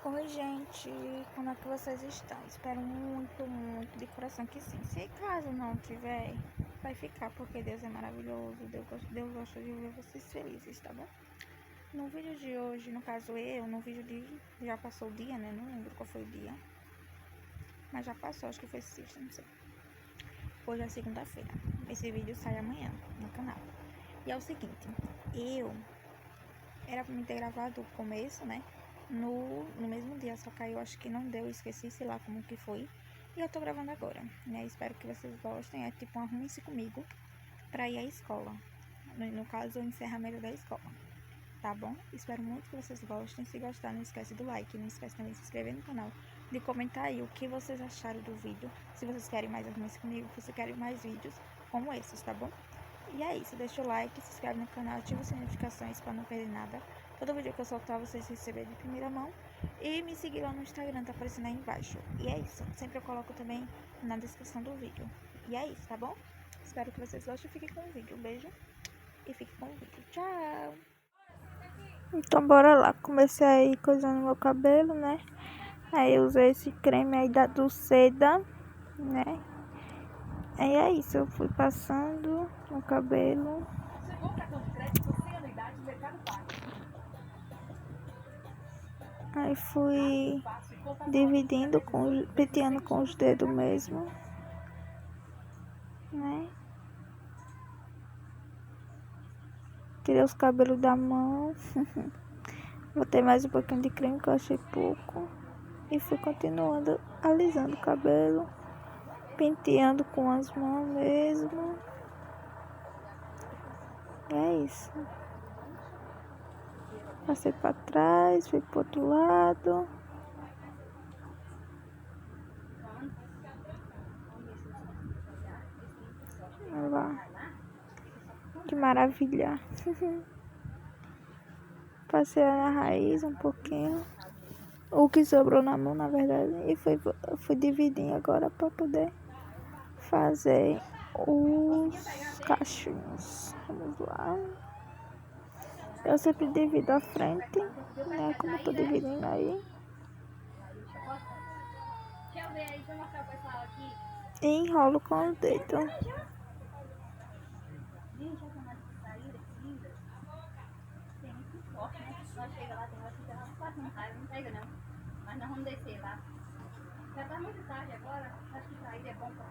Oi, gente, como é que vocês estão? Espero muito de coração que sim. Se caso não tiver, vai ficar, porque Deus é maravilhoso, Deus gosta de ver vocês felizes, tá bom? No vídeo de hoje, no caso no vídeo de... já passou o dia, né? Não lembro qual foi o dia, mas já passou, acho que foi sexta, não sei. Hoje é segunda-feira, esse vídeo sai amanhã no canal. E é o seguinte, era pra me ter gravado o começo, né? No mesmo dia, só que aí eu acho que não deu, esqueci, sei lá como que foi. E eu tô gravando agora, né? Espero que vocês gostem. É tipo um arrume-se comigo pra ir à escola. No caso, o encerramento da escola. Tá bom? Espero muito que vocês gostem. Se gostar, não esquece do like. Não esquece também de se inscrever no canal. De comentar aí o que vocês acharam do vídeo. Se vocês querem mais arrume-se comigo, se vocês querem mais vídeos como esses, tá bom? E é isso, deixa o like, se inscreve no canal, ativa as notificações para não perder nada. Todo vídeo que eu soltar vocês receberem de primeira mão. E me seguir lá no Instagram, tá aparecendo aí embaixo. E é isso, sempre eu coloco também na descrição do vídeo. E é isso, tá bom? Espero que vocês gostem e fiquem com o vídeo. Um beijo e fiquem com o vídeo. Tchau! Então bora lá, comecei aí coisando meu cabelo, né? Aí eu usei esse creme aí da Dulceda, né? Aí é isso, eu fui passando no cabelo. Aí fui dividindo, penteando com os dedos mesmo, né? Tirei os cabelos da mão. Botei mais um pouquinho de creme que eu achei pouco. E fui continuando alisando o cabelo, penteando com as mãos mesmo. E é isso. Passei pra trás, fui pro outro lado. Olha lá. Que maravilha. Passei na raiz um pouquinho. O que sobrou na mão, na verdade. E fui dividindo agora pra poder fazer os cachinhos. Vamos lá. Eu sempre divido a frente, né? Como eu tô dividindo aí. E enrolo com os dedos. Mas nós vamos descer lá. Já tá muito tarde agora, acho que sair é bom pra...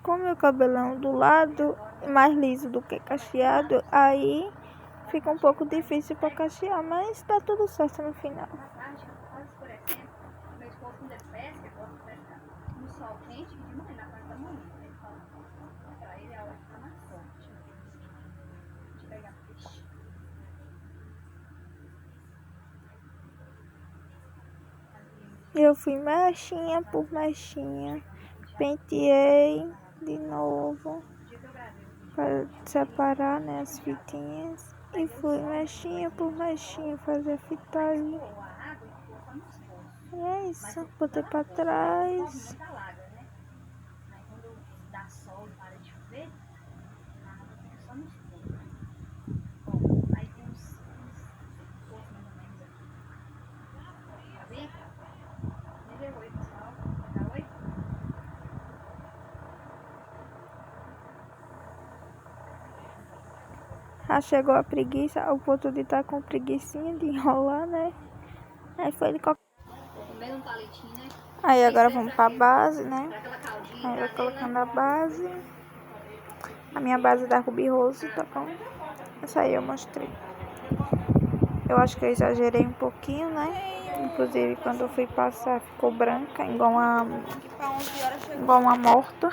Com meu cabelão do lado mais liso do que cacheado, aí fica um pouco difícil pra cachear, mas tá tudo certo no final. Quase escurecendo. Meu esposo quando ele pesca, gosta de pescar no sol quente e de manhã, na parte da manhã. Ele fala, pra ele a hora que tá mais forte de pegar peixe. Eu fui mechinha por mechinha, penteei de novo para separar, né, as fitinhas, e fui mechinha por mechinha fazer a fitagem. E é isso, botei para trás. Aí quando dá sol e para de chover, a água fica só no escuro. Ó, aí tem uns poucos mais ou menos aqui. Tá vendo? Me dê oi, pessoal. Dá oi? Já chegou a preguiça, o ponto de estar com preguicinha de enrolar, né? Aí foi de qualquer... Comendo um palitinho, né? Aí agora vamos pra base, né? Pra aquela caldinha. Aí vai colocando a base. A minha base da Ruby Rose, tá bom? Essa aí eu mostrei. Eu acho que eu exagerei um pouquinho, né? Inclusive quando eu fui passar ficou branca, igual uma morta.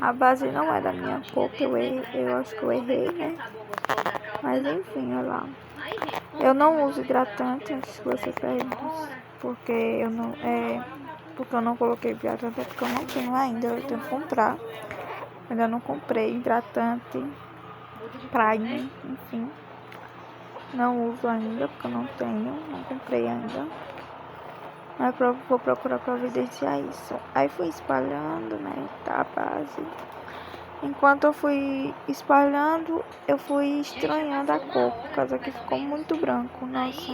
A base não é da minha cor, que eu acho que eu errei, né? Mas enfim, olha lá. Eu não uso hidratante, antes que você pergunte. Porque eu não coloquei hidratante, é porque eu não tenho ainda, eu tenho que comprar. Ainda não comprei hidratante, primer, enfim. Não uso ainda, porque eu não tenho, não comprei ainda. Mas vou procurar providenciar isso. Aí fui espalhando, né, tá, a base. Enquanto eu fui espalhando, eu fui estranhando a cor, por causa que ficou muito branco, nossa.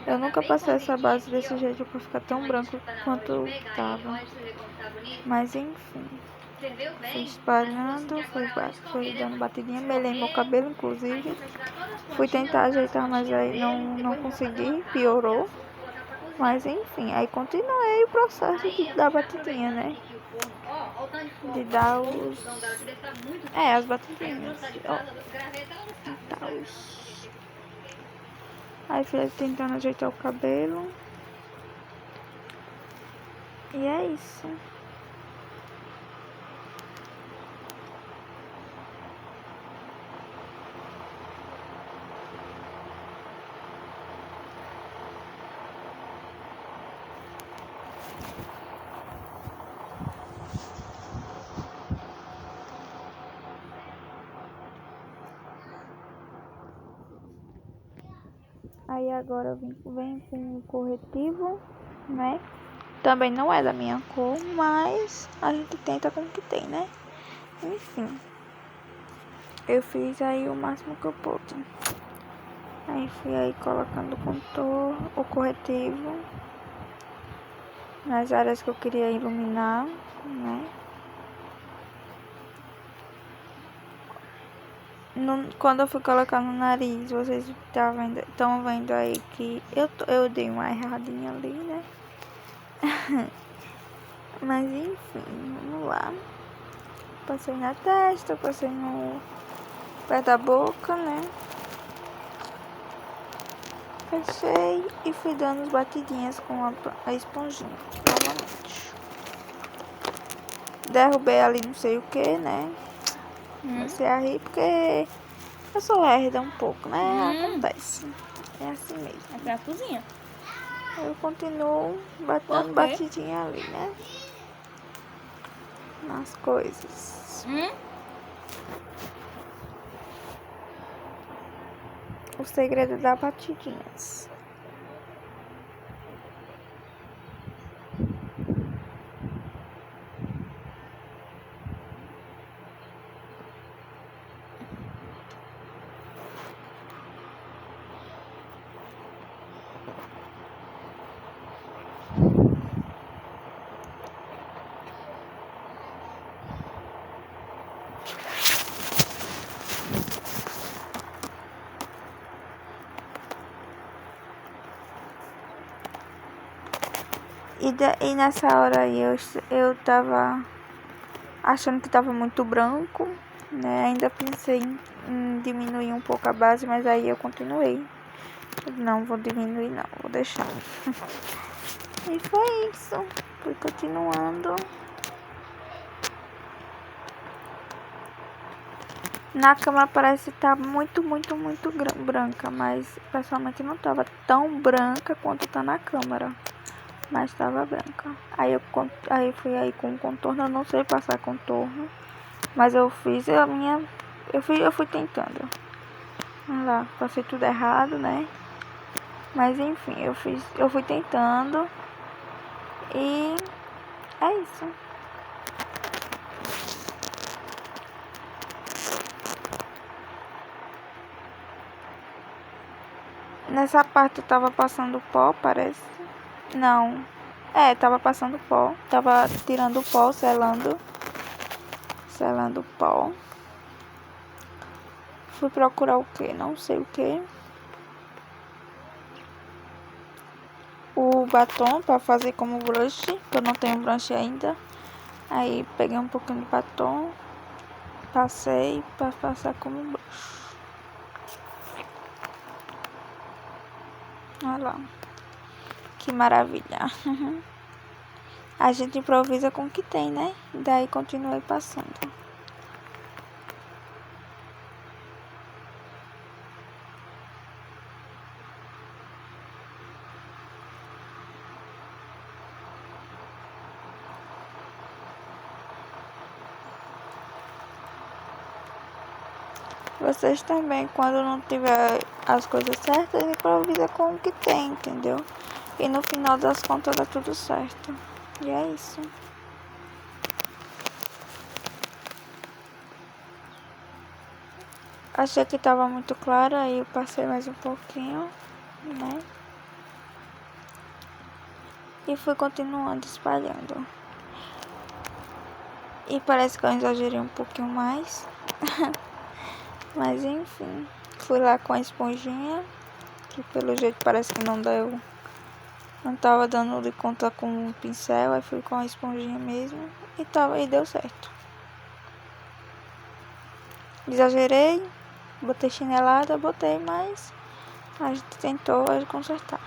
Eu nunca passei essa base desse jeito pra ficar tão branco quanto tava. Mas enfim. Fui espalhando, fui dando batidinha, melei meu cabelo inclusive. Fui tentar ajeitar, mas aí não consegui, piorou. Mas enfim, aí continuei o processo de dar batidinha, né? De dar os... as batidinhas. Ó, e tal. Aí fui tentando ajeitar o cabelo. E é isso. Aí agora vem com o corretivo, né? Também não é da minha cor, mas a gente tenta com o que tem, né? Enfim, eu fiz aí o máximo que eu pude. Aí fui aí colocando o contorno, o corretivo nas áreas que eu queria iluminar, né? Quando eu fui colocar no nariz, vocês estão vendo aí que eu dei uma erradinha ali, né? Mas enfim, vamos lá. Passei na testa, passei no pé da boca, né? Fechei e fui dando as batidinhas com a esponjinha novamente. Derrubei ali não sei o que, né? Comecei a rir porque eu sou lerda um pouco, né? Acontece. É assim mesmo. É pra cozinha. Eu continuo dando batidinha ali, né? Nas coisas. O segredo da batidinhas. E nessa hora aí eu tava achando que tava muito branco, né? Ainda pensei em diminuir um pouco a base, mas aí eu continuei. Não vou diminuir não, vou deixar. E foi isso. Fui continuando. Na câmera parece estar muito branca, mas pessoalmente não tava tão branca quanto tá na câmera. Mas tava branca. Aí fui aí com contorno, eu não sei passar contorno. Mas eu fiz a minha. Eu fui tentando. Olha lá, passei tudo errado, né? Mas enfim, eu fui tentando. E é isso. Nessa parte eu tava passando pó, parece. Não. Tava passando pó. Tava tirando o pó, selando. Selando o pó. Fui procurar o que? Não sei o que. O batom pra fazer como brush. Que eu não tenho brush ainda. Aí peguei um pouquinho de batom. Passei pra passar como brush. Olha lá. Que maravilha. A gente improvisa com o que tem, né? Daí continuei passando. Vocês também, quando não tiver as coisas certas, improvisa com o que tem, entendeu? E no final das contas dá tudo certo. E é isso. Achei que tava muito claro, aí eu passei mais um pouquinho, né? E fui continuando espalhando. E parece que eu exagerei um pouquinho mais. Mas enfim. Fui lá com a esponjinha. Que pelo jeito parece que não deu. Não tava dando de conta com o pincel. Aí fui com a esponjinha mesmo. E deu certo. Exagerei. Botei chinelada, botei, mas a gente tentou consertar.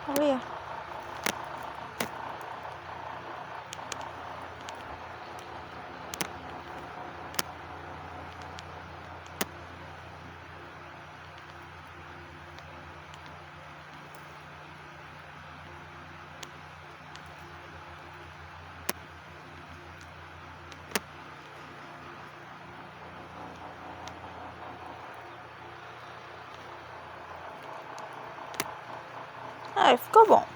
Olha. Ficou bom.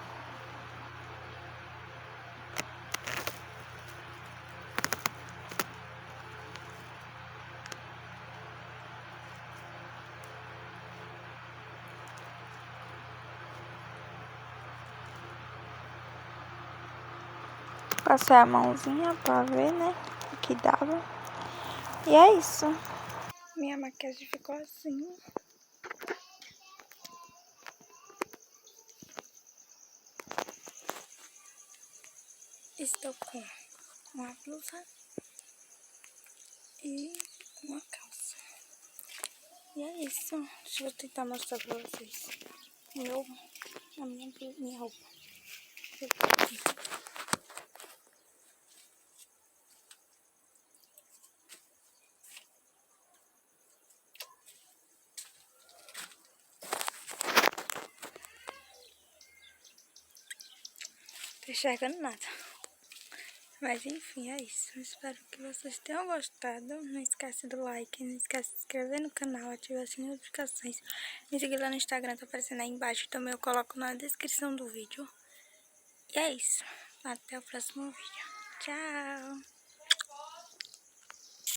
Passei a mãozinha pra ver, né? O que dava. E é isso. Minha maquiagem ficou assim. Estou com uma blusa e uma calça. E é isso. Deixa eu tentar mostrar pra vocês. Minha roupa. Tô enxergando nada. Mas enfim, é isso. Eu espero que vocês tenham gostado. Não esquece do like, não esquece de se inscrever no canal, ativar as notificações. Me seguir lá no Instagram, tá aparecendo aí embaixo. Também eu coloco na descrição do vídeo. E é isso. Até o próximo vídeo. Tchau!